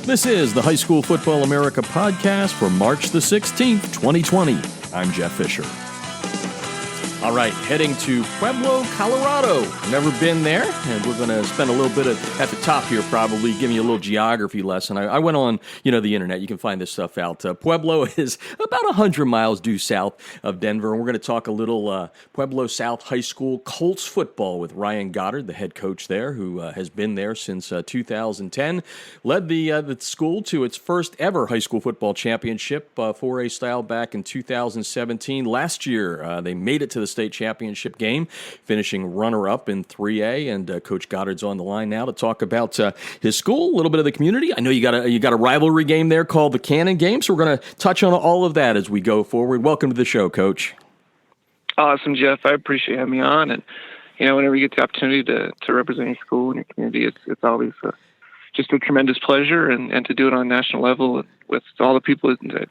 This is the High School Football America podcast for March the 16th, 2020. I'm Jeff Fisher. All right, heading to Pueblo, Colorado. Never been there, and we're going to spend a little bit at the top here, probably giving you a little geography lesson. I went on, the internet. You can find this stuff out. Pueblo is about 100 miles due south of Denver, and we're going to talk a little Pueblo South High School Colts football with Ryan Goddard, the head coach there, who has been there since 2010. Led the school to its first ever high school football championship, 4A style, back in 2017. Last year, they made it to the state championship game, finishing runner-up in 3A, and Coach Goddard's on the line now to talk about his school, a little bit of the community. I know you got a rivalry game there called the Cannon Game, so we're going to touch on all of that as we go forward. Welcome to the show, Coach. Awesome, Jeff. I appreciate having me on, and whenever you get the opportunity to represent your school and your community, it's always just a tremendous pleasure, and to do it on a national level with all the people that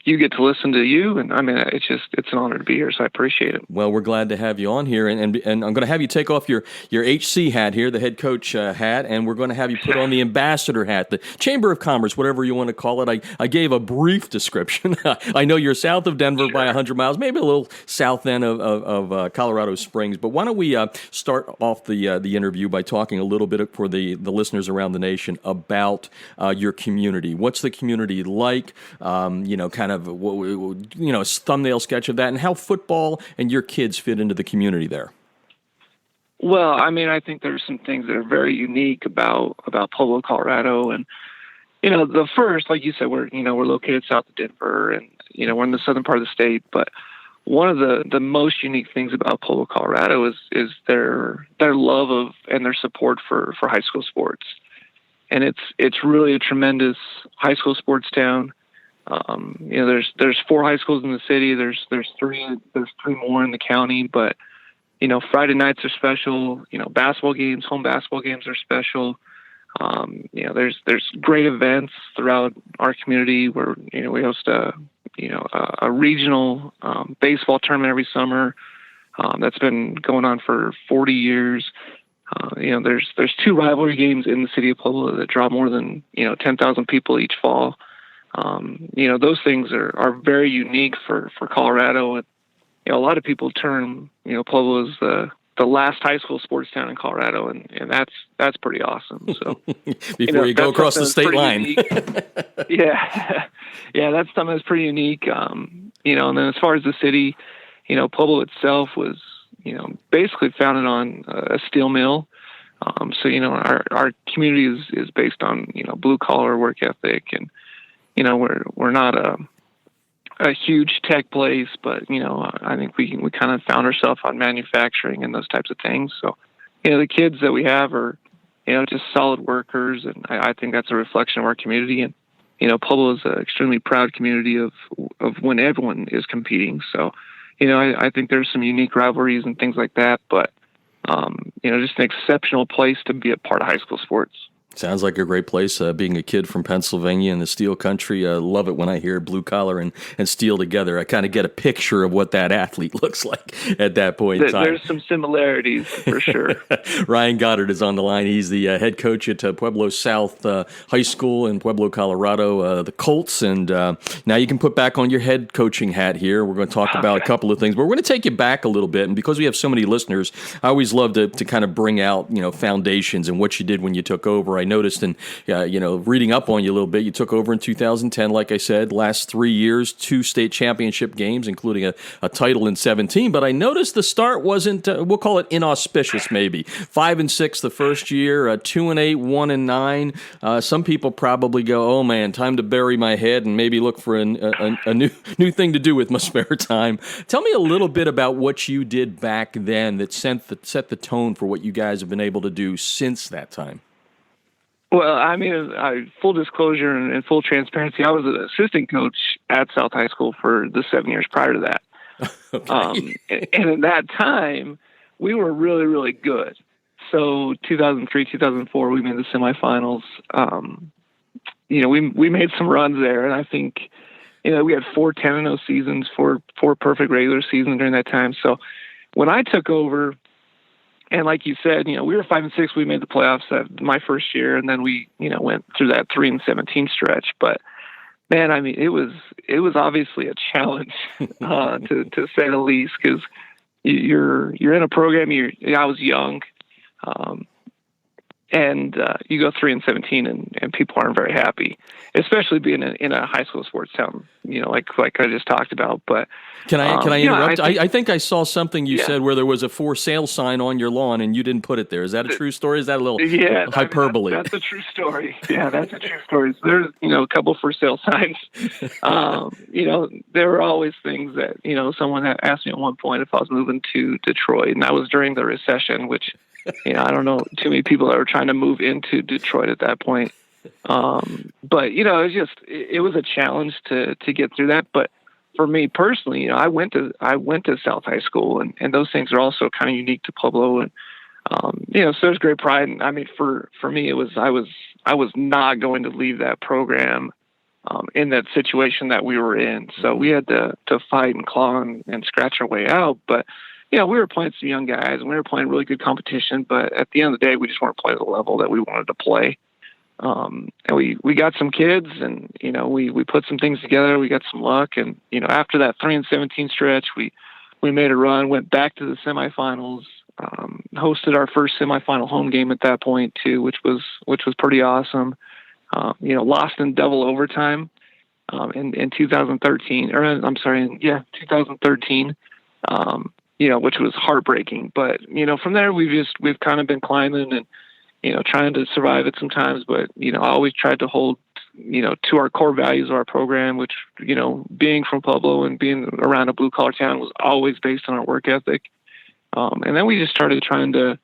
you get to listen to you, and I mean, it's an honor to be here, so I appreciate it. Well, we're glad to have you on here, and I'm going to have you take off your HC hat here, the head coach hat, and we're going to have you put on the ambassador hat, the Chamber of Commerce, whatever you want to call it. I gave a brief description. I know you're south of Denver by 100 miles, maybe a little south then of Colorado Springs, but why don't we start off the interview by talking a little bit for the listeners around the nation about your community. What's the community like? Kind of a thumbnail sketch of that, and how football and your kids fit into the community there. Well, I mean, I think there's some things that are very unique about Pueblo, Colorado, and the first, like you said, we're located south of Denver, and we're in the southern part of the state. But one of the most unique things about Pueblo, Colorado is their love of and their support for high school sports, and it's really a tremendous high school sports town. There's 4 high schools in the city. There's three more in the county, but Friday nights are special. Basketball games, home basketball games are special. There's great events throughout our community where we host a regional baseball tournament every summer that's been going on for 40 years. There's 2 rivalry games in the city of Pueblo that draw more than 10,000 people each fall. Those things are very unique for Colorado, and a lot of people term Pueblo as the last high school sports town in Colorado, and that's pretty awesome. So before you go across the state line, yeah, that's something that's pretty unique. And then as far as the city, Pueblo itself was basically founded on a steel mill. So our community is based on blue collar work ethic, and we're not a huge tech place, but I think we kind of found ourselves on manufacturing and those types of things. So the kids that we have are just solid workers, and I think that's a reflection of our community. And Pueblo is an extremely proud community of when everyone is competing. So I think there's some unique rivalries and things like that, but just an exceptional place to be a part of high school sports. Sounds like a great place, being a kid from Pennsylvania in the steel country. I love it when I hear blue collar and steel together. I kind of get a picture of what that athlete looks like at that point in time. There's some similarities, for sure. Ryan Goddard is on the line. He's the head coach at Pueblo South High School in Pueblo, Colorado, the Colts. And now you can put back on your head coaching hat here. We're going to talk about a couple of things, but we're going to take you back a little bit. And because we have so many listeners, I always love to kind of bring out, foundations and what you did when you took over. I noticed in, reading up on you a little bit, you took over in 2010, like I said, last 3 years, 2 state championship games, including a title in 17. But I noticed the start wasn't, we'll call it inauspicious maybe. 5-6 the first year, 2-8, 1-9. Some people probably go, oh man, time to bury my head and maybe look for a new thing to do with my spare time. Tell me a little bit about what you did back then that set the tone for what you guys have been able to do since that time. Well, I mean, full disclosure and full transparency, I was an assistant coach at South High School for the 7 years prior to that. Okay. And at that time, we were really, really good. So 2003, 2004, we made the semifinals. We made some runs there, and I think, we had 4 10-0 seasons, four perfect regular seasons during that time. So when I took over, And like you said, we were 5-6. We made the playoffs my first year, and then we, went through that 3-17 stretch. But man, I mean, it was obviously a challenge to say the least, because you're in a program. I was young, and you go 3-17, and people aren't very happy, especially being in a high school sports town. Like I just talked about. But can I interrupt? I think I saw something you said where there was a for sale sign on your lawn and you didn't put it there. Is that a true story? Is that a little hyperbole? That's a true story. Yeah, that's a true story. So there's a couple for sale signs. There were always things that someone had asked me at one point if I was moving to Detroit, and that was during the recession, which I don't know too many people that were trying to move into Detroit at that point. But it was a challenge to get through that. But for me personally, I went to South High School, and those things are also kind of unique to Pueblo, and so there's great pride. And I mean, for me, it was I was not going to leave that program in that situation that we were in. So we had to fight and claw and scratch our way out. But we were playing some young guys, and we were playing really good competition. But at the end of the day, we just weren't playing at the level that we wanted to play. And we got some kids, and we put some things together. We got some luck, and after that 3-17 stretch, we made a run, went back to the semifinals, hosted our first semifinal home game at that point too, which was pretty awesome. Lost in double overtime in 2013, or I'm sorry, 2013. Which was heartbreaking. But from there we've kind of been climbing and trying to survive it sometimes, but, I always tried to hold, to our core values of our program, which, being from Pueblo and being around a blue collar town was always based on our work ethic. And then we just started trying to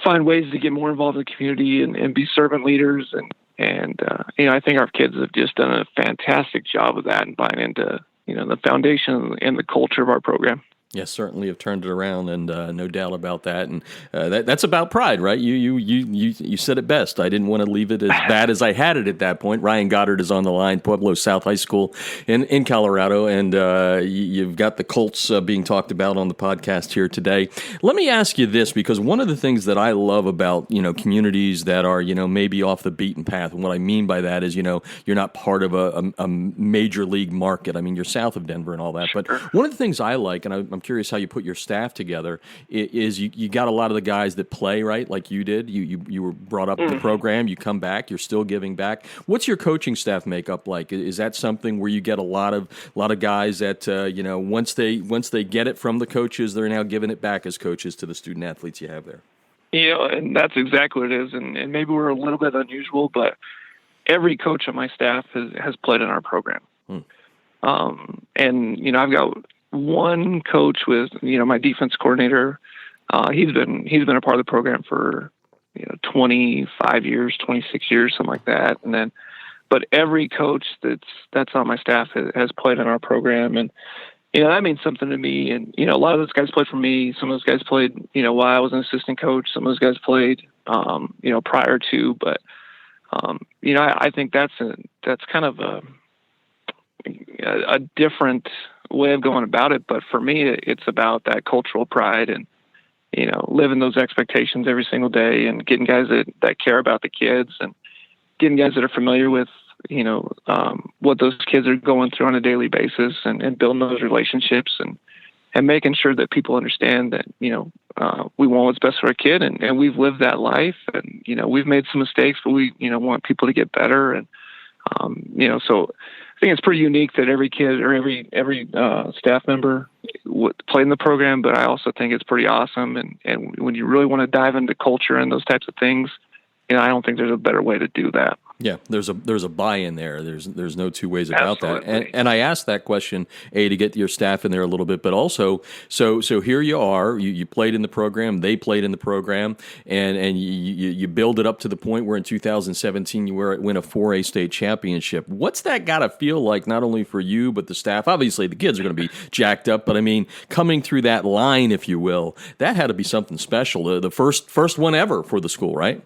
find ways to get more involved in the community and be servant leaders. And I think our kids have just done a fantastic job of that and buying into, the foundation and the culture of our program. Yes, certainly have turned it around, and no doubt about that. And that's about pride, right? You said it best. I didn't want to leave it as bad as I had it at that point. Ryan Goddard is on the line, Pueblo South High School in Colorado, and you've got the Colts being talked about on the podcast here today. Let me ask you this, because one of the things that I love about communities that are maybe off the beaten path, and what I mean by that is you're not part of a major league market. I mean, you're south of Denver and all that, but one of the things I like, and I'm curious how you put your staff together, is you got a lot of the guys that play, right, like you did. You were brought up in the program. You come back. You're still giving back. What's your coaching staff makeup like? Is that something where you get a lot of guys that once they get it from the coaches, they're now giving it back as coaches to the student athletes you have there? And that's exactly what it is. And maybe we're a little bit unusual, but every coach on my staff has played in our program. And I've got one coach with my defense coordinator. He's been a part of the program for 25 years, 26 years, something like that. And then, but every coach that's on my staff has played in our program, and that means something to me. And a lot of those guys played for me. Some of those guys played while I was an assistant coach. Some of those guys played prior to. But I think that's kind of a different way of going about it. But for me, it's about that cultural pride and, living those expectations every single day, and getting guys that care about the kids, and getting guys that are familiar with, what those kids are going through on a daily basis, and building those relationships, and making sure that people understand that, we want what's best for our kid, and we've lived that life, and, we've made some mistakes, but we, want people to get better. And, so I think it's pretty unique that every kid or every staff member played in the program, but I also think it's pretty awesome. And when you really want to dive into culture and those types of things, I don't think there's a better way to do that. Yeah, there's a buy-in there. There's no two ways about Absolutely. that. And I asked that question, to get your staff in there a little bit, but also, so here you are. You played in the program. They played in the program, and you build it up to the point where in 2017 you win a 4A state championship. What's that got to feel like, not only for you but the staff? Obviously, the kids are going to be jacked up, but I mean, coming through that line, if you will, that had to be something special. The first one ever for the school, right?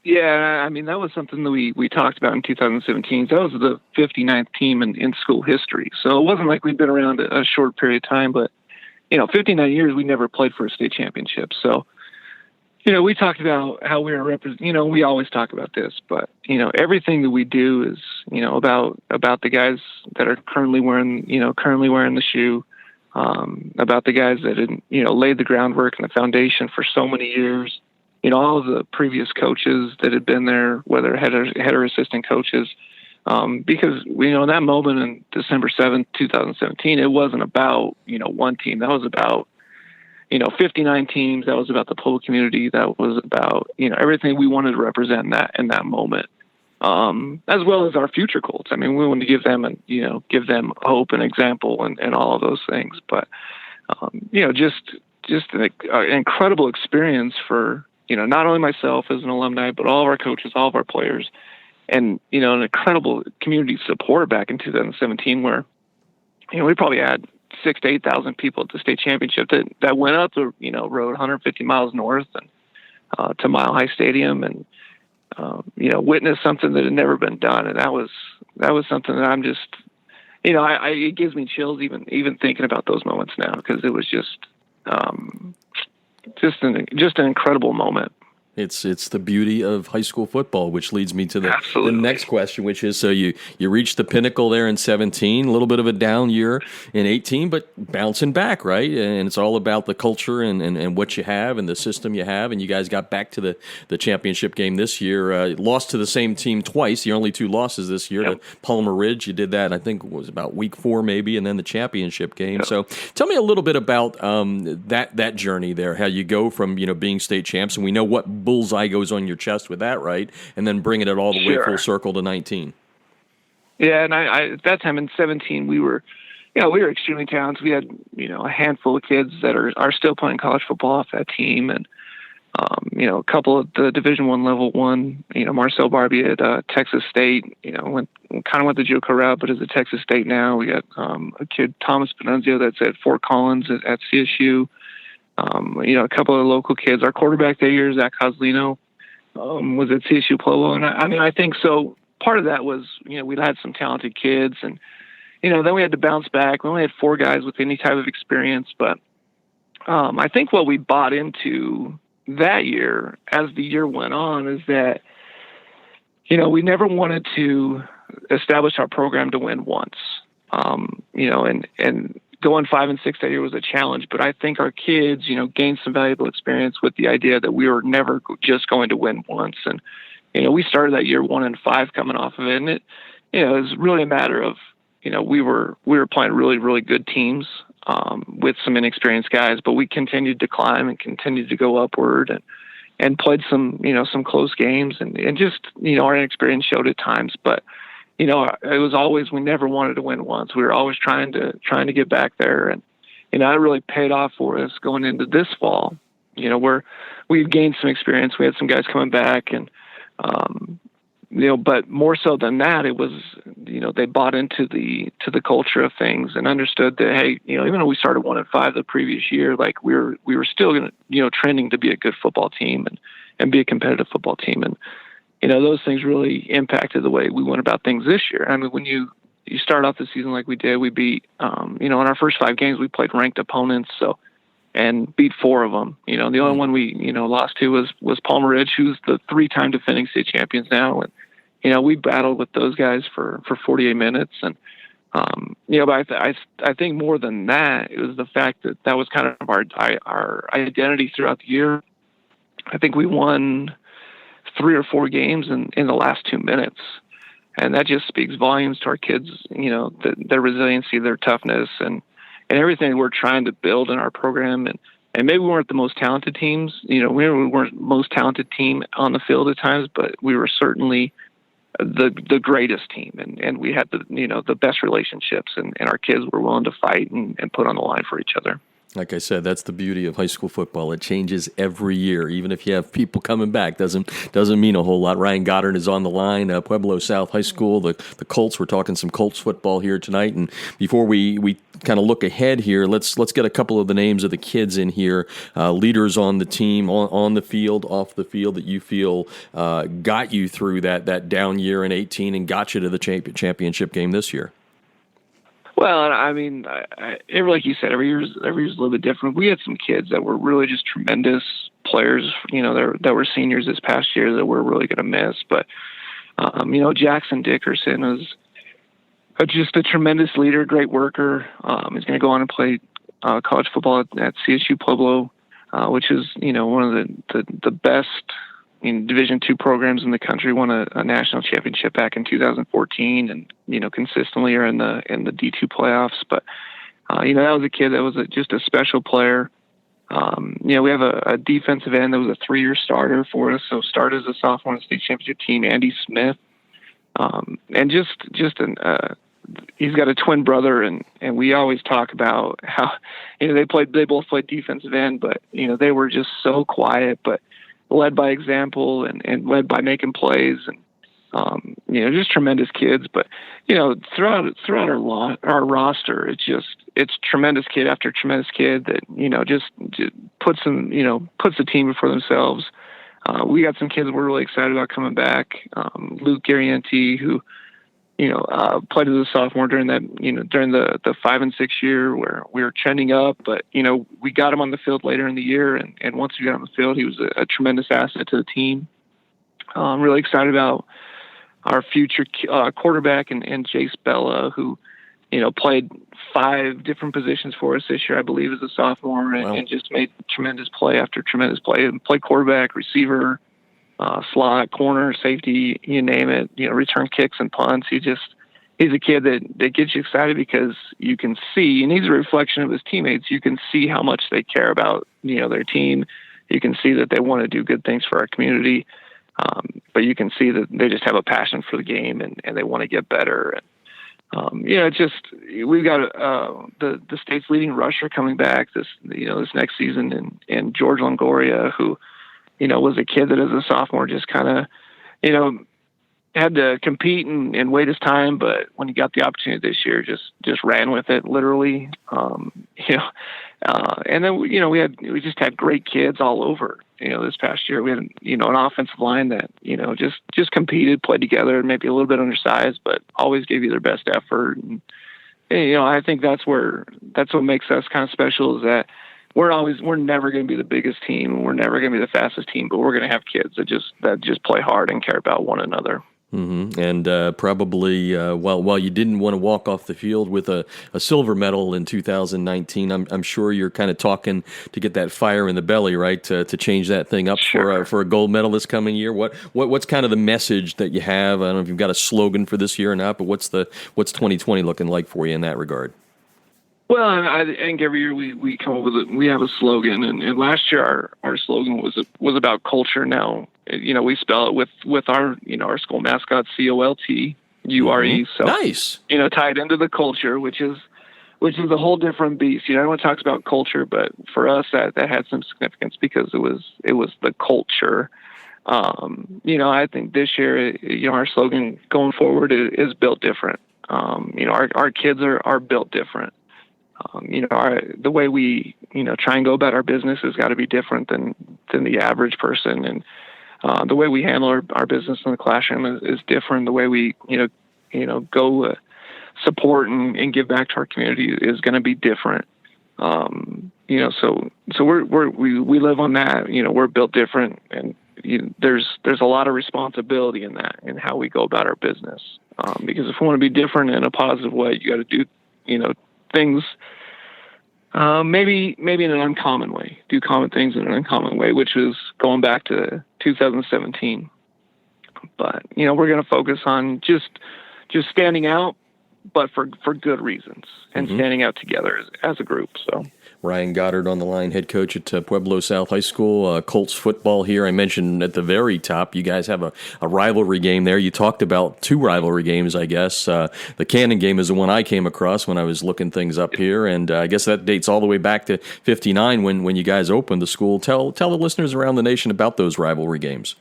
Yeah, I mean, that was something that we talked about in 2017. That was the 59th team in school history. So it wasn't like we'd been around a short period of time, but, 59 years, we never played for a state championship. So, we talked about how we were we always talk about this, but, everything that we do is, about the guys that are currently wearing the shoe, about the guys that had, laid the groundwork and the foundation for so many years, all of the previous coaches that had been there, whether head or assistant coaches, because in that moment in December 7th, 2017, it wasn't about, one team. That was about, 59 teams. That was about the Pueblo community. That was about, everything we wanted to represent in that moment, as well as our future Colts. I mean, we wanted to give them hope and example and all of those things. But, just an incredible experience for, not only myself as an alumni, but all of our coaches, all of our players, and, an incredible community support back in 2017 where, we probably had 6,000 to 8,000 people at the state championship that went up the, road 150 miles north and to Mile High Stadium and, witnessed something that had never been done. And that was something that I'm just, it gives me chills even thinking about those moments now, because it was just an incredible moment. It's the beauty of high school football, which leads me to the next question, which is, so you reached the pinnacle there in 17, a little bit of a down year in 18, but bouncing back, right? And it's all about the culture and what you have and the system you have, and you guys got back to the championship game this year. Lost to the same team twice, the only two losses this year, to Palmer Ridge. You did that, I think it was about week 4 maybe, and then the championship game. Yep. So tell me a little bit about that journey there, how you go from being state champs, and we know what bullseye goes on your chest with that, right? And then bringing it all the way full circle to 19. Yeah, and I at that time in 17, we were extremely talented. We had, a handful of kids that are still playing college football off that team, and a couple of the Division I level 1, Marcel Barbie at Texas State, went the JUCO route, but is at Texas State now. We got a kid, Thomas Benunzio, that's at Fort Collins at CSU. A couple of local kids. Our quarterback that year, Zach Coslino, was at CSU Pueblo. And I think so. Part of that was, we had some talented kids, and, then we had to bounce back. We only had 4 guys with any type of experience. But I think what we bought into that year as the year went on is that, we never wanted to establish our program to win once, and going 5-6 that year was a challenge, but I think our kids, gained some valuable experience with the idea that we were never just going to win once. And, we started that year 1-5 coming off of it. And it was really a matter of, we were playing really, really good teams, with some inexperienced guys, but we continued to climb and continued to go upward and played some close games and just, our inexperience showed at times, but it was always, we never wanted to win once. We were always trying to get back there. And, it really paid off for us going into this fall, where we've gained some experience. We had some guys coming back and, but more so than that, it was, they bought into the culture of things and understood that, hey, even though we started 1-5 the previous year, like we were still going to, trending to be a good football team and be a competitive football team. And, those things really impacted the way we went about things this year. I mean, when you start off the season like we did, we beat, in our first 5 games, we played ranked opponents, and beat 4 of them. The only one we, lost to was Palmer Ridge, who's the 3-time defending state champions now. And, we battled with those guys for 48 minutes. And, but I think more than that, it was the fact that was kind of our identity throughout the year. I think we won 3 or 4 games in the last 2 minutes. And that just speaks volumes to our kids, their resiliency, their toughness, and everything we're trying to build in our program. And maybe we weren't the most talented teams, we weren't the most talented team on the field at times, but we were certainly the greatest team. And we had the best relationships, and our kids were willing to fight and put on the line for each other. Like I said, that's the beauty of high school football. It changes every year. Even if you have people coming back, doesn't mean a whole lot. Ryan Goddard is on the line, Pueblo South High School, the Colts. We're talking some Colts football here tonight. And before we kind of look ahead here, let's get a couple of the names of the kids in here, leaders on the team, on the field, off the field, that you feel got you through that down year in 18 and got you to the championship game this year. Well, I mean, like you said, every year's a little bit different. We had some kids that were really just tremendous players, that were seniors this past year that we're really going to miss. But, Jackson Dickerson was just a tremendous leader, great worker. He's going to go on and play college football at CSU Pueblo, which is, one of the best Division II programs in the country. Won a national championship back in 2014, and consistently are in the D2 playoffs. But that was a kid that was just a special player. We have a defensive end that was a 3-year starter for us. So started as a sophomore on the state championship team, Andy Smith, and he's got a twin brother, and we always talk about how they both played defensive end, but they were just so quiet, but led by example and led by making plays, and just tremendous kids. But throughout our roster, it's tremendous kid after tremendous kid that just puts the team before themselves. We got some kids we're really excited about coming back. Luke Garrienti, who played as a sophomore during the 5 and 6 year where we were trending up, but we got him on the field later in the year, and once we got on the field, he was a tremendous asset to the team. I'm really excited about our future quarterback and Jace Bella, who played 5 different positions for us this year, I believe, as a sophomore, and just made tremendous play after tremendous play, and played quarterback, receiver, slot, corner, safety, you name it, return kicks and punts. He's a kid that gets you excited because you can see, and he's a reflection of his teammates. You can see how much they care about, their team. You can see that they want to do good things for our community. But you can see that they just have a passion for the game and they want to get better. And, we've got the state's leading rusher coming back this next season, and George Longoria, who, was a kid that as a sophomore just kind of, had to compete and wait his time. But when he got the opportunity this year, just ran with it, literally. And then, we just had great kids all over, this past year. We had, an offensive line that, just competed, played together, maybe a little bit undersized, but always gave you their best effort. And, I think that's what makes us kind of special, is that we're never going to be the biggest team. We're never going to be the fastest team, but we're going to have kids that just play hard and care about one another. Mm-hmm. And probably, while you didn't want to walk off the field with a silver medal in 2019, I'm sure you're kind of talking to get that fire in the belly, right? To change that thing up for a gold medal this coming year. What's kind of the message that you have? I don't know if you've got a slogan for this year or not, but what's 2020 looking like for you in that regard? Well, I think every year we come up we have a slogan, and last year our slogan was about culture. Now, we spell it with our our school mascot, COLT URE. Mm-hmm. So nice, tied into the culture, which is a whole different beast. Everyone talks about culture, but for us that had some significance because it was the culture. I think this year, our slogan going forward is built different. Our kids are built different. The way we, try and go about our business has got to be different than the average person. And the way we handle our business in the classroom is different. The way we, go support and give back to our community is going to be different. So we live on that. We're built different, and there's a lot of responsibility in that, in how we go about our business. Because if we want to be different in a positive way, you got to do, things maybe in an uncommon way, do common things in an uncommon way, which is going back to 2017. But we're going to focus on just standing out, but for good reasons, and standing out together as a group. So Ryan Goddard on the line, head coach at Pueblo South High School, Colts football here. I mentioned at the very top, you guys have a rivalry game there. You talked about 2 rivalry games, I guess. The Cannon game is the one I came across when I was looking things up here, and I guess that dates all the way back to '59 when you guys opened the school. Tell the listeners around the nation about those rivalry games.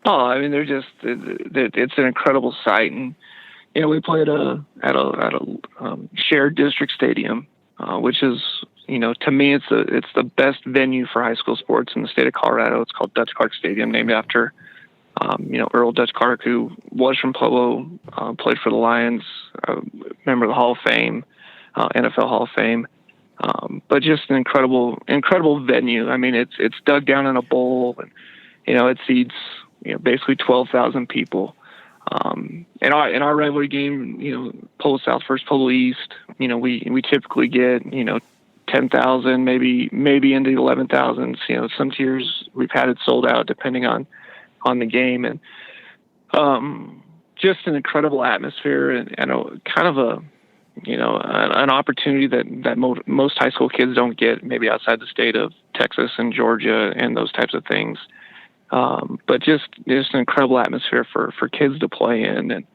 Oh, I mean, it's an incredible sight, and we played at a shared district stadium, which is, to me, it's the best venue for high school sports in the state of Colorado. It's called Dutch Clark Stadium, named after Earl Dutch Clark, who was from Pueblo, played for the Lions, member of the Hall of Fame, NFL Hall of Fame. But just an incredible venue. I mean, it's dug down in a bowl, and it seats basically 12,000 people. In our rivalry game, Pueblo South versus Pueblo East, we typically get 10,000, maybe into 11,000. Some tiers we've had it sold out depending on the game, and just an incredible atmosphere and kind of an opportunity that most high school kids don't get, maybe outside the state of Texas and Georgia and those types of things. But just an incredible atmosphere for kids to play in. And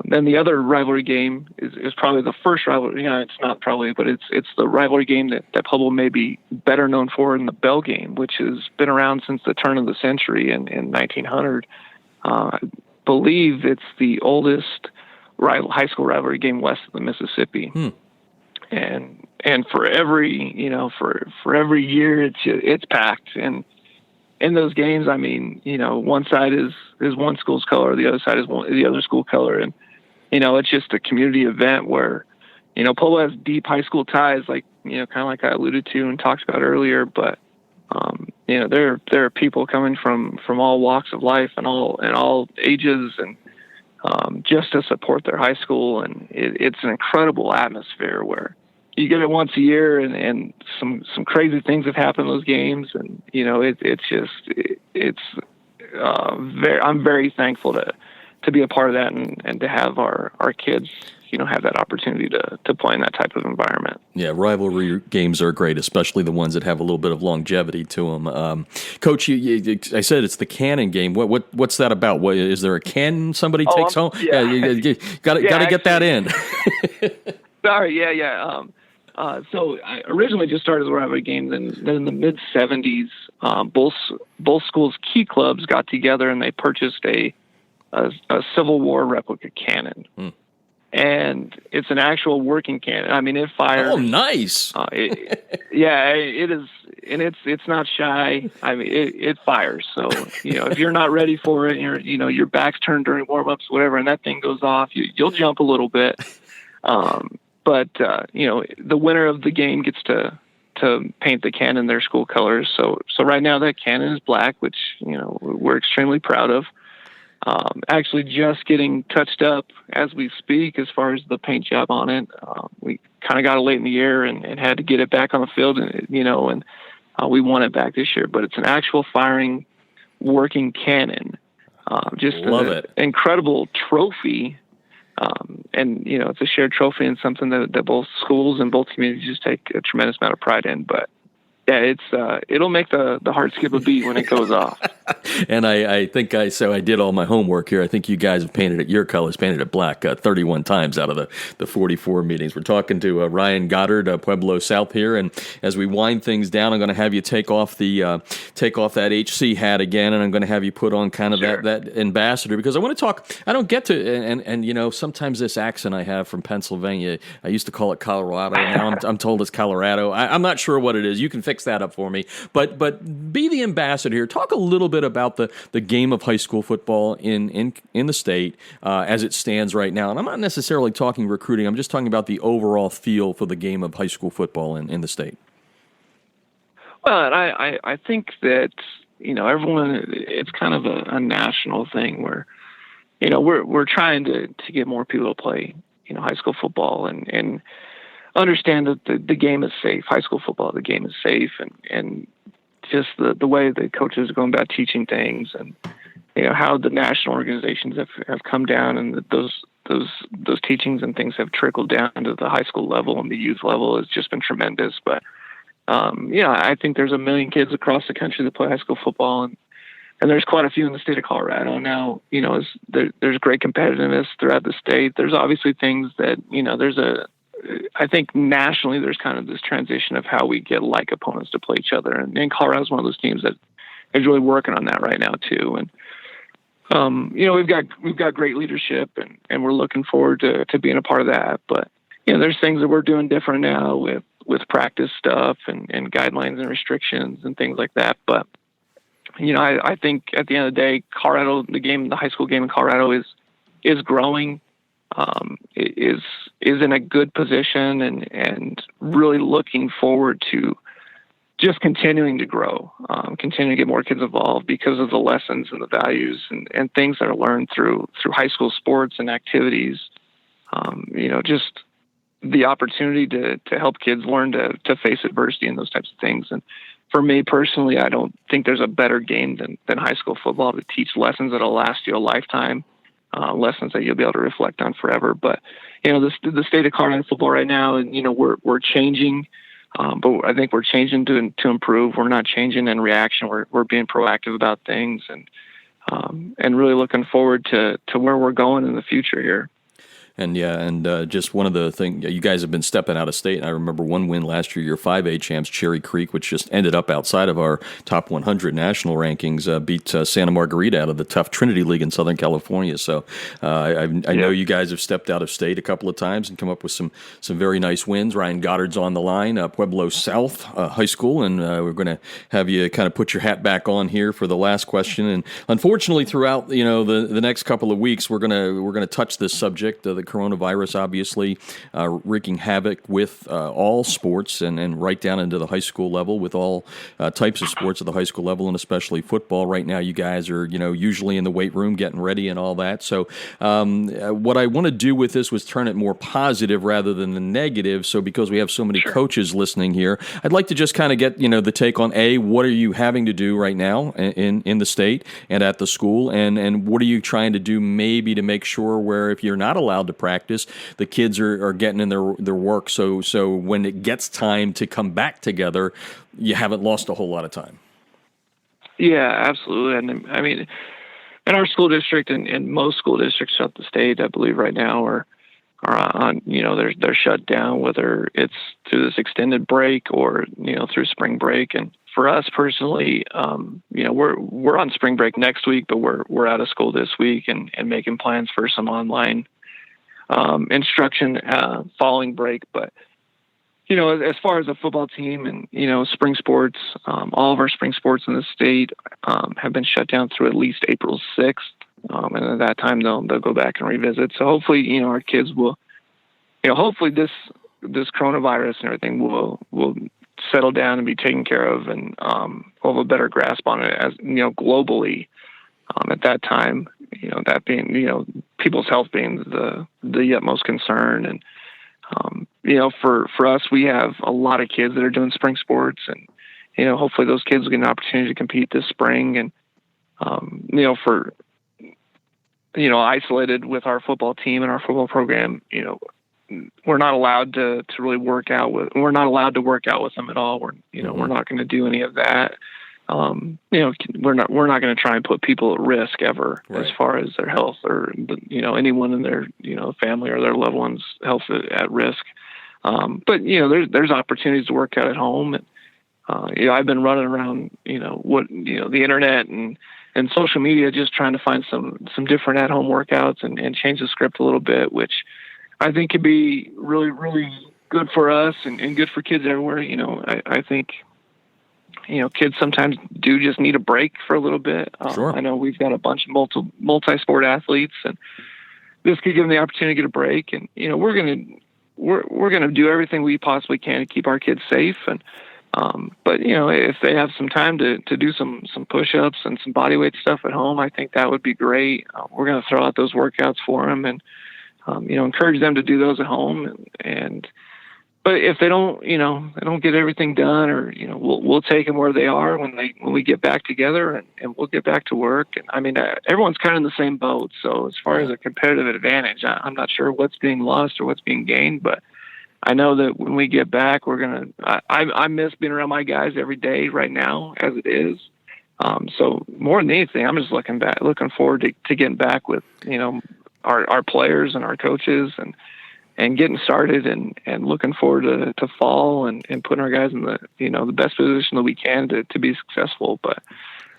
then the other rivalry game is probably the first rivalry. It's not probably, but it's the rivalry game that Pueblo may be better known for, in the Bell game, which has been around since the turn of the century in 1900. I believe it's the oldest high school rivalry game west of the Mississippi. And for every for every year it's packed. And in those games, I mean, one side is one school's color, the other side is the other school color, and it's just a community event where Pueblo has deep high school ties, like kind of like I alluded to and talked about earlier. But there are people coming from all walks of life and all ages, and just to support their high school. And it's an incredible atmosphere where you get it once a year, and some crazy things have happened in those games. And, I'm very thankful to be a part of that and to have our kids, have that opportunity to play in that type of environment. Yeah, rivalry games are great, especially the ones that have a little bit of longevity to them. Coach, I said it's the cannon game. What's that about? Is there a cannon somebody takes home? Yeah, you got to get that in. Sorry, yeah. So I originally just started as a rivalry game. Then in the mid '70s, both schools' key clubs got together and they purchased a Civil War replica cannon. And it's an actual working cannon. I mean, it fires. Oh, nice. It is, and it's not shy. I mean, it fires. So if you're not ready for it, and your back's turned during warm-ups, whatever, and that thing goes off, you'll jump a little bit. But the winner of the game gets to paint the cannon their school colors. So right now that cannon is black, which we're extremely proud of. Actually just getting touched up as we speak as far as the paint job on it. We kind of got it late in the year and had to get it back on the field, and we won it back this year. But it's an actual firing working cannon. Just Love it. Incredible trophy. And it's a shared trophy and something that both schools and both communities just take a tremendous amount of pride in. But yeah, it'll make the heart skip a beat when it goes off. And I think I did all my homework here. I think you guys have painted it your colors, painted it black 31 times out of the 44 meetings. We're talking to Ryan Goddard, Pueblo South here, and as we wind things down, I'm going to have you take off that HC hat again, and I'm going to have you put on kind of that ambassador, because I want to talk. I don't get to, and sometimes this accent I have from Pennsylvania, I used to call it Colorado. Now I'm told it's Colorado. I'm not sure what it is. You can fix that up for me, but be the ambassador here. Talk a little bit about the game of high school football in the state as it stands right now. And I'm not necessarily talking recruiting. I'm just talking about the overall feel for the game of high school football in the state. Well, and I think that everyone, it's kind of a national thing where we're trying to get more people to play high school football and understand that the game is safe. High school football, the game is safe, and just the way the coaches are going about teaching things, and how the national organizations have come down, and those teachings and things have trickled down to the high school level and the youth level has just been tremendous. But I think there's 1 million kids across the country that play high school football, and there's quite a few in the state of Colorado now. There's great competitiveness throughout the state. There's obviously things that I think nationally there's kind of this transition of how we get like opponents to play each other. And Colorado's one of those teams that is really working on that right now too. And, we've got great leadership and we're looking forward to being a part of that. But, there's things that we're doing different now with practice stuff and guidelines and restrictions and things like that. But, I think at the end of the day, Colorado, the high school game in Colorado is growing, is in a good position, and really looking forward to just continuing to grow, continuing to get more kids involved because of the lessons and the values and things that are learned through high school sports and activities. Just the opportunity to help kids learn to face adversity and those types of things. And for me personally, I don't think there's a better game than high school football to teach lessons that'll last you a lifetime, lessons that you'll be able to reflect on forever. But, the state of Colorado football right now, and, we're changing, but I think we're changing to improve. We're not changing in reaction. We're being proactive about things, and really looking forward to where we're going in the future here. And just one of the things, you guys have been stepping out of state. I remember one win last year, your 5A champs, Cherry Creek, which just ended up outside of our top 100 national rankings, beat Santa Margarita out of the tough Trinity League in Southern California. So I know you guys have stepped out of state a couple of times and come up with some very nice wins. Ryan Goddard's on the line, Pueblo South High School, and we're going to have you kind of put your hat back on here for the last question. And unfortunately, throughout the next couple of weeks, we're gonna touch this subject. The coronavirus obviously wreaking havoc with all sports and right down into the high school level with all types of sports at the high school level, and especially football. Right now, you guys are usually in the weight room getting ready and all that. So what I want to do with this was turn it more positive rather than the negative. So because we have so many coaches listening here, I'd like to just kind of get the take on what are you having to do right now in the state and at the school, and what are you trying to do maybe to make sure where if you're not allowed to practice, the kids are getting in their work. So when it gets time to come back together, you haven't lost a whole lot of time. Yeah, absolutely. And I mean, in our school district and most school districts throughout the state, I believe right now are on, they're shut down, whether it's through this extended break or, through spring break. And for us personally, we're on spring break next week, but we're out of school this week and making plans for some online instruction following break. But as far as the football team and spring sports, all of our spring sports in the state have been shut down through at least April 6th, and at that time they'll go back and revisit. So hopefully our kids will, hopefully this coronavirus and everything will settle down and be taken care of, and we'll have a better grasp on it as globally. At that time, that being, people's health being the utmost concern. And, for us, we have a lot of kids that are doing spring sports, and, hopefully those kids will get an opportunity to compete this spring. And, isolated with our football team and our football program, we're not allowed to really work out with them at all. We're not going to do any of that. We're not going to try and put people at risk ever, right, as far as their health or, anyone in their, family or their loved ones' health at risk. But, there's opportunities to work out at home. And, I've been running around, the internet and social media, just trying to find some different at-home workouts and change the script a little bit, which I think could be really, really good for us and good for kids everywhere. I think, kids sometimes do just need a break for a little bit. Sure. I know we've got a bunch of multi-sport athletes, and this could give them the opportunity to get a break. And, we're going to do everything we possibly can to keep our kids safe. And, but if they have some time to do some push-ups and some bodyweight stuff at home, I think that would be great. We're going to throw out those workouts for them and, encourage them to do those at home. But if they don't get everything done, or, we'll take them where they are when we get back together, and we'll get back to work. And I mean, everyone's kind of in the same boat. So as far as a competitive advantage, I'm not sure what's being lost or what's being gained, but I know that when we get back, I miss being around my guys every day right now as it is. So more than anything, I'm just looking forward to getting back with, our players and our coaches and getting started and looking forward to fall and putting our guys in the best position that we can to be successful. But,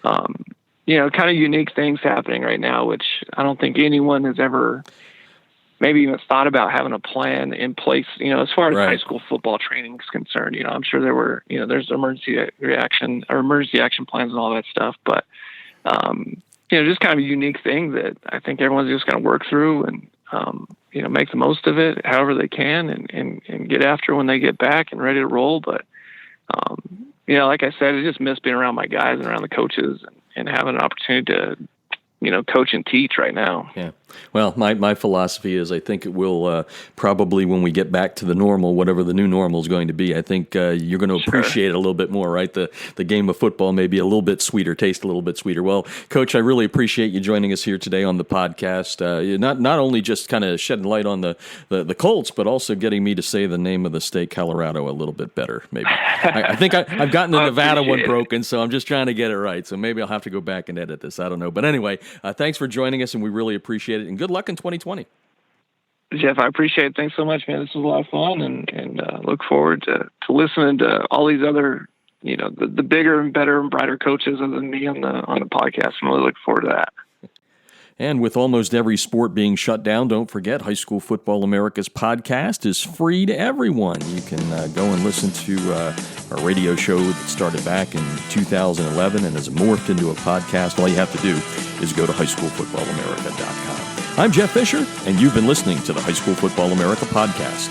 kind of unique things happening right now, which I don't think anyone has ever maybe even thought about having a plan in place, as far as Right. high school football training is concerned. I'm sure there were, there's emergency action plans and all that stuff, but, just kind of a unique thing that I think everyone's just going to work through and, make the most of it however they can and get after when they get back and ready to roll. But, like I said, I just miss being around my guys and around the coaches and having an opportunity to, coach and teach right now. Yeah. Well, my philosophy is I think it will probably when we get back to the normal, whatever the new normal is going to be, I think you're going to appreciate it a little bit more, right? The game of football may be a little bit sweeter, taste a little bit sweeter. Well, Coach, I really appreciate you joining us here today on the podcast. Not only just kind of shedding light on the Colts, but also getting me to say the name of the state, Colorado, a little bit better, maybe. I think I've gotten the Nevada one broken, so I'm just trying to get it right. So maybe I'll have to go back and edit this. I don't know. But anyway, thanks for joining us, and we really appreciate it. And good luck in 2020. Jeff, I appreciate it. Thanks so much, man. This was a lot of fun, and look forward to listening to all these other, the bigger and better and brighter coaches other than me on the podcast. I'm really looking forward to that. And with almost every sport being shut down, don't forget High School Football America's podcast is free to everyone. You can go and listen to our radio show that started back in 2011 and has morphed into a podcast. All you have to do is go to highschoolfootballamerica.com. I'm Jeff Fisher, and you've been listening to the High School Football America podcast.